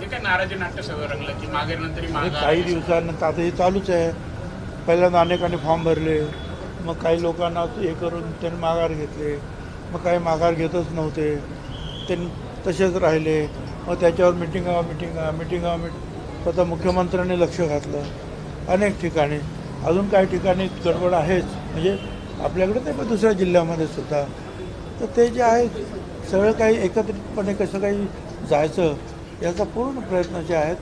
जे काय नाराजी नाट्य सगळं रंगलं की मागेनंतर काही दिवसानंतर आता हे चालूच आहे. पहिल्यांदा अनेकांनी फॉर्म भरले, मग काही लोकांना हे करून त्यांनी माघार घेतले, मग काही माघार घेतच नव्हते, त्यांनी तसेच राहिले. मग त्याच्यावर मिटिंगा स्वतः मुख्यमंत्र्यांनी लक्ष घातलं अनेक ठिकाणी. अजून काही ठिकाणी गडबड आहेच, म्हणजे आपल्याकडे नाही पण दुसऱ्या जिल्ह्यामध्ये सुद्धा. तर ते जे आहे सगळं काही एकत्रितपणे कसं काही जायचं याचा पूर्ण प्रयत्न जे आहेत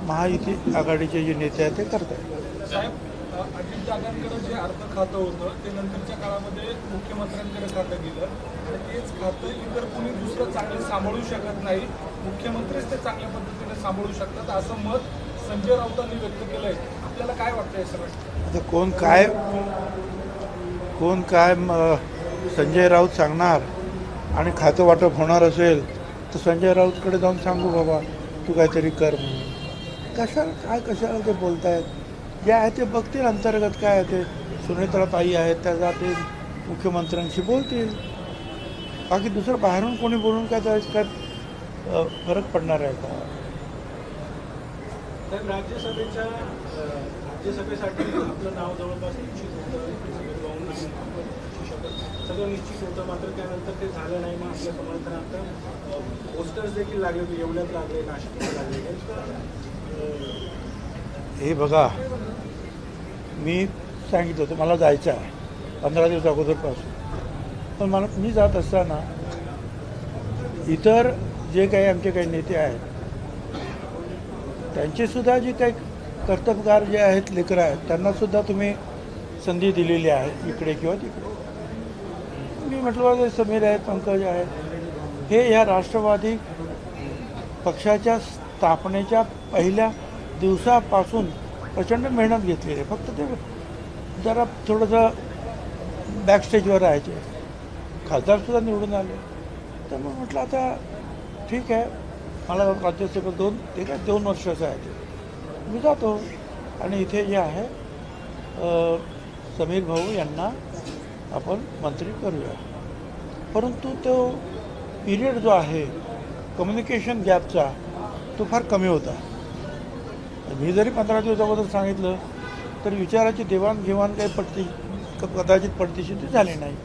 महायुती आघाडीचे जे नेते आहेत ते करत आहेत. साहेब, अजितदादांकडे जे अर्थ खातं होतं ते नंतरच्या काळामध्ये मुख्यमंत्र्यांकडे खातं गेलं आणि तेच खातं इतर कोणी दुसरं चांगलं सांभाळू शकत नाही, मुख्यमंत्रीच ते चांगल्या पद्धतीने सांभाळू शकतात असं मत संजय राऊतांनी व्यक्त केलंय. आपल्याला काय वाटतंय सगळं? आता कोण काय संजय राऊत सांगणार आणि खातं वाटप होणार असेल तर संजय राऊतकडे जाऊन सांगू बाबा तू काहीतरी कर म्हणून. कशाला ते बोलतायत? जे आहे ते बघतील अंतर्गत काय आहे ते. सुनेत्रा ताई आहेत त्या जातील मुख्यमंत्र्यांशी बोलतील. बाकी दुसरं बाहेरून कोणी बोलून काय फरक पडणार आहे का? तर राज्यसभेसाठी आपलं नाव जवळपास निश्चित होतं, सगळं निश्चित होतं. मात्र त्यानंतर ते झालं नाही. मग आपल्या समर्थनार्थ पोस्टर्स देखील लागले, येवल्यात लागले, नाशिकला लागले. हे बघा, मी सांगितलं होतं मला जायचं आहे 15 दिवस अगोदरपासून. पण मी जात असताना इतर जे काही आमचे काही नेते आहेत त्यांचेसुद्धा जे काही कर्तबगार जे आहेत लेकरं आहेत त्यांनासुद्धा तुम्ही संधी दिलेली आहे इकडे किंवा तिकडे. मी म्हटलं समीर आहेत, पंकज आहेत, हे या राष्ट्रवादी पक्षाच्या स्थापनेच्या पहिल्या दिवसापासून प्रचंड मेहनत घेतलेली आहे. फक्त ते जरा थोडंसं बॅकस्टेजवर राहायचे. खासदारसुद्धा निवडून आले. तर मग म्हटलं आता ठीक आहे, मला राज्यसभेत 2 वर्षाचं आहे ते, मी जातो आणि इथे जे आहे समीर भाऊ यांना आपण मंत्री करूया. परंतु तो पिरियड जो आहे कम्युनिकेशन गॅपचा तो फार कमी होता. मी जरी 15 दिवस अगोदर सांगितलं तर विचाराची देवाणघेवाण काही कदाचित पडदिशी झाली नाही.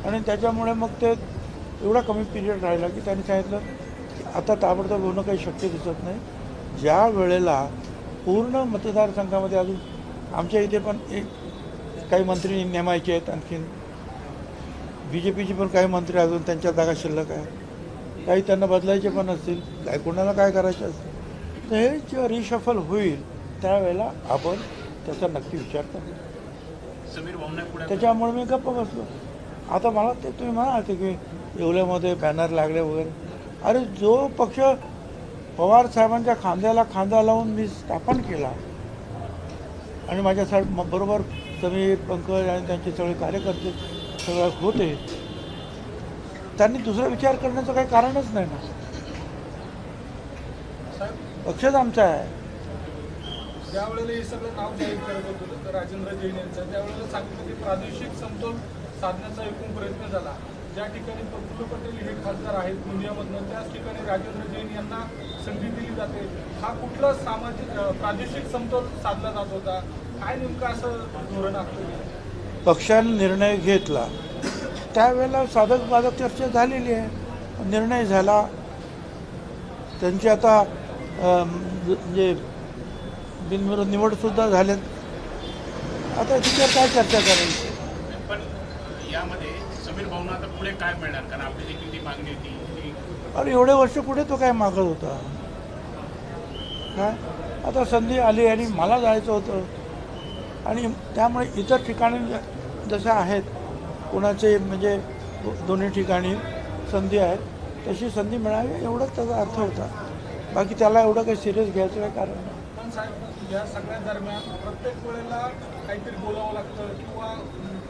आणि त्याच्यामुळे मग ते एवढा कमी पिरियड राहिला की त्यांनी सांगितलं की आता ताबडतोब होणं काही शक्य दिसत नाही. ज्या वेळेला पूर्ण मतदारसंघामध्ये अजून आमच्या इथे पण काही मंत्री नेमायचे आहेत, आणखीन BJPचे पण काही मंत्री अजून त्यांच्या जागा शिल्लक आहे, काही त्यांना बदलायचे पण असतील, काय कोणाला काय करायचं असतील. तर हे जेव्हा रिशफल होईल त्यावेळेला आपण त्याचा नक्की विचार करू. त्याच्यामुळे मी गप्प बसलो. आता मला ते तुम्ही म्हणाल की येवल्यामध्ये बॅनर लागले वगैरे, अरे जो पक्ष पवार साहेबांच्या खांद्याला खांदा लावून मी स्थापन केला आणि माझ्या बरोबर समीर, पंकज आणि त्यांचे सगळे कार्यकर्ते सगळं होते, त्यांनी दुसरा विचार करण्याचं काही कारणच नाही ना. पक्षच आमचा आहे. ज्या वेळेला हे सगळं नाव जाहीर करत होतं तर राजेंद्र जैन यांचं, त्यावेळेला सांगितलं की प्रादेशिक समतोल साधण्याचा एकूण प्रयत्न झाला. ज्या ठिकाणी प्रफुल्ल पटेल हे खासदार आहेत गोंदियामधनं, त्याच ठिकाणी राजेंद्र जैन यांना संधी दिली जाते. हा कुठला प्रादेशिक समतोल साधला जात होता? काय नेमकं असं धोरण आखलं? पक्षाने निर्णय घेतला त्यावेळेला साधक बाधक चर्चा झालेली आहे, निर्णय झाला. त्यांची आता म्हणजे बिनविरोध निवडसुद्धा झाल्यात. आता तिच्यावर काय चर्चा करायची? पण यामध्ये समीर भाऊंना आता पुढे काय मिळणार? कारण आपली देखील ती मागणी होती. अरे एवढे वर्ष पुढे तो काय मागत होता काय? आता संधी आली आणि मला जायचं होतं आणि त्यामुळे इतर ठिकाणी जशा आहेत कोणाचे म्हणजे दोन्ही ठिकाणी संधी आहेत तशी संधी मिळावी एवढंच त्याचा अर्थ होता. बाकी त्याला एवढं काही सिरियस घ्यायचं काही कारण नाही. पण साहेब, या सगळ्या दरम्यान प्रत्येक वेळेला काहीतरी बोलावं लागतं किंवा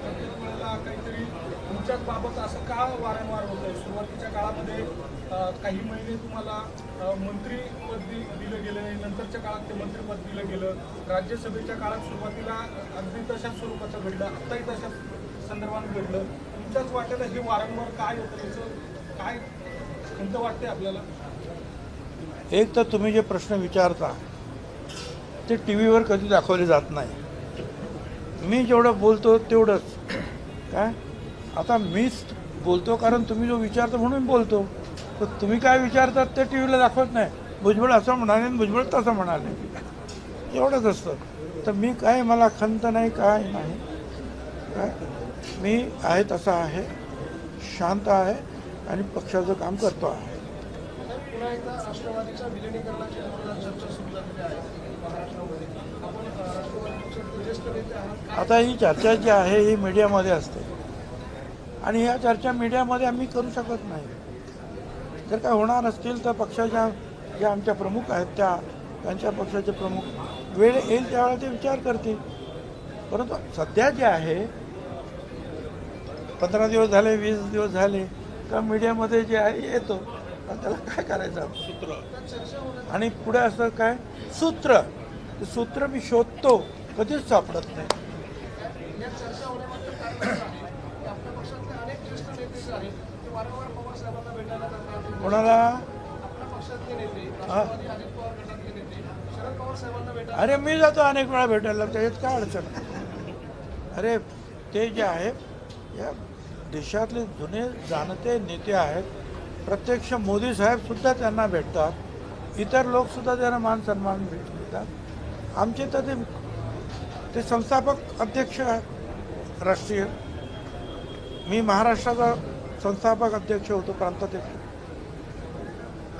प्रत्येक वेळेला काहीतरी तुमच्याच बाबत असं का वारंवार होतं? सुरुवातीच्या काळामध्ये काही महिने तुम्हाला मंत्रीपद दिलं गेलं नाही, नंतरच्या काळात ते मंत्रिपद दिलं गेलं. राज्यसभेच्या काळात सुरुवातीला अगदी तशाच स्वरूपाचं घडलं, आत्ताही तशाच संदर्भात घडलं. तुमच्याच वाट्याला हे वारंवार काय होतं? याचं काय खंत वाटते आपल्याला? एक तर तुम्ही जे प्रश्न विचारता ते टी व्हीवर कधी दाखवले जात नाही. मी जेवढं बोलतो तेवढंच काय. आता मीच बोलतो कारण तुम्ही जो विचारता म्हणून बोलतो. तर तुम्ही काय विचारतात ते टी व्हीला दाखवत नाही. भुजबळ असं म्हणाले आणि भुजबळ तसं म्हणाले, एवढंच असतं. तर मी काय, मला खंत नाही, काय नाही, काय मी आहे तसा आहे, शांत आहे आणि पक्षाचं काम करतो आहे. पुन्हा एकदा राष्ट्रवादीच्या विलिनीकरणाच्या चर्चा सुरू झालेली आहे महाराष्ट्रामध्ये. आपण राष्ट्रवादीचे ज्येष्ठ नेते आहात. आता ही चर्चा जी आहे ही मीडियामध्ये असते आणि ह्या चर्चा मीडियामध्ये आम्ही करू शकत नाही. जर काय होणार असतील तर पक्षाच्या ज्या आमच्या प्रमुख आहेत त्यांच्या पक्षाचे प्रमुख वेळ येईल त्यावेळेला ते विचार करतील. परंतु सध्या जे आहे 15 दिवस झाले, 20 दिवस झाले का मीडियामध्ये जे आहे येतो. त्याला काय करायचं सूत्र, आणि पुढे असं काय सूत्र, ते सूत्र मी शोधतो, कधीच सापडत नाही. या चर्चा होण्यामागचं कारण असं आहे की आपल्या पक्षातले अनेक ज्येष्ठ नेते जे आहेत ते वारंवार पवार साहेबांना भेटायला जातात. कोणाला? आपल्या पक्षातले नेते, राष्ट्रवादी अजित पवार गटातले नेते शरद पवार साहेबांना भेटायला. अरे मी जातो अनेक वेळा भेटायला, त्याच्यात काय अडचण आहे? अरे ते जे आहे या देशातले जुने जाणते नेते आहेत. प्रत्यक्ष मोदी साहेबसुद्धा त्यांना भेटतात, इतर लोकसुद्धा त्यांना मान सन्मान देतात. आमचे तर ते संस्थापक अध्यक्ष आहेत राष्ट्रीय. मी महाराष्ट्राचा संस्थापक अध्यक्ष होतो, प्रांताध्यक्ष.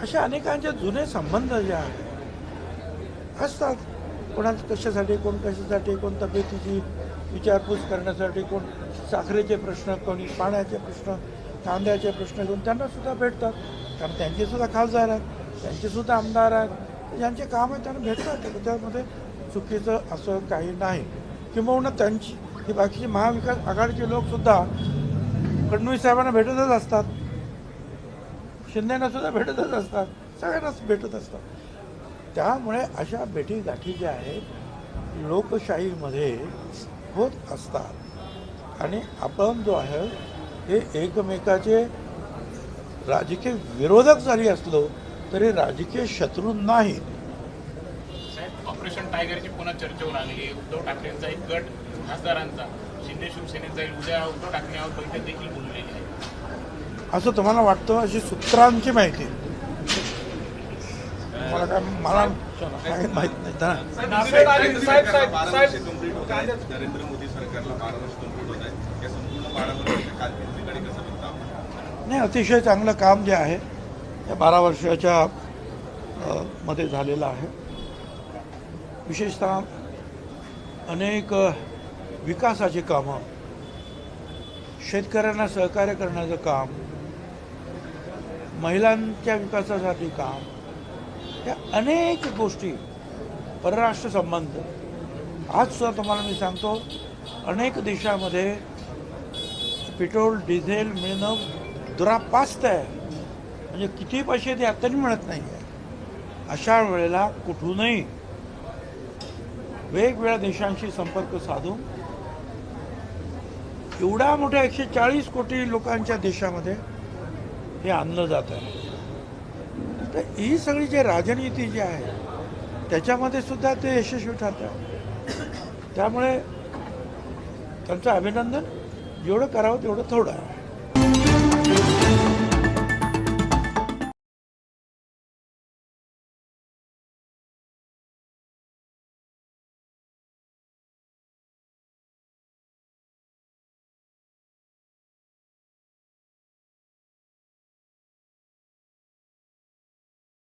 असे अनेकांचे जुने संबंध जे आहेत असतात. कोणाला कशासाठी, कोण कशासाठी, कोण तब्येतीची विचारपूस करण्यासाठी, कोण साखरेचे प्रश्न, कोणी पाण्याचे प्रश्न, कांद्याचे प्रश्न घेऊन त्यांनासुद्धा भेटतात. कारण त्यांचेसुद्धा खासदार आहेत, त्यांचेसुद्धा आमदार आहेत, ज्यांचे काम आहे त्यांना भेटतात. त्यामध्ये चुकीचं असं काही नाही. किंबहुना त्यांची ही बाकीचे महाविकास आघाडीचे लोकसुद्धा फडणवीस साहेबांना भेटतच असतात, शिंदेनासुद्धा भेटतच असतात, सगळ्यांनाच भेटत असतात. त्यामुळे अशा भेटीगाठी ज्या आहेत लोकशाहीमध्ये होत असतात. आणि आपण जो आहे हे एकमेकाचे राजकीय विरोधक जरी असलो तरी राजकीय शत्रू नाही. साहेब, ऑपरेशन टायगरची पुन्हा चर्चा होऊन आलेली आहे. उद्धव ठाकरेंचा एक गट खासदारांचा शिंदे शिवसेनेत जाईल. उद्या उद्धव ठाकरेंवर बैठक देखील बोललेली आहे. असं तुम्हाला वाटतं? अशी सूत्रांची माहिती मला काय, मला काय माहीत नाही. नरेंद्र मोदी सरकारला 12 वर्ष कंप्लीट होत आहे. या संपूर्ण 12 वर्षाच्या कालखंडीकडे कसं बघता? नाही, अतिशय चांगलं काम जे आहे या 12 वर्षाच्या मध्ये झालेलं आहे. विशेषतः अनेक विकासाची कामं, शेतकऱ्यांना सहकार्य करण्याचं काम, महिलांच्या विकासासाठी काम, या अनेक गोष्टी, परराष्ट्र संबंध. आजसुद्धा तुम्हाला मी सांगतो अनेक देशामध्ये पेट्रोल डिझेल मिळणं दुरापास्त आहे. म्हणजे किती पैसे ते आत्ताही मिळत नाही आहे. अशा वेळेला कुठूनही वेगवेगळ्या देशांशी संपर्क साधून एवढ्या मोठ्या 140 कोटी लोकांच्या देशामध्ये हे आणलं जात आहे. तर ही सगळी जी राजनीती जी आहे त्याच्यामध्ये सुद्धा ते यशस्वी ठरतात. त्यामुळे त्यांचं अभिनंदन. जेवढं करावं तेवढं थोडं आहे.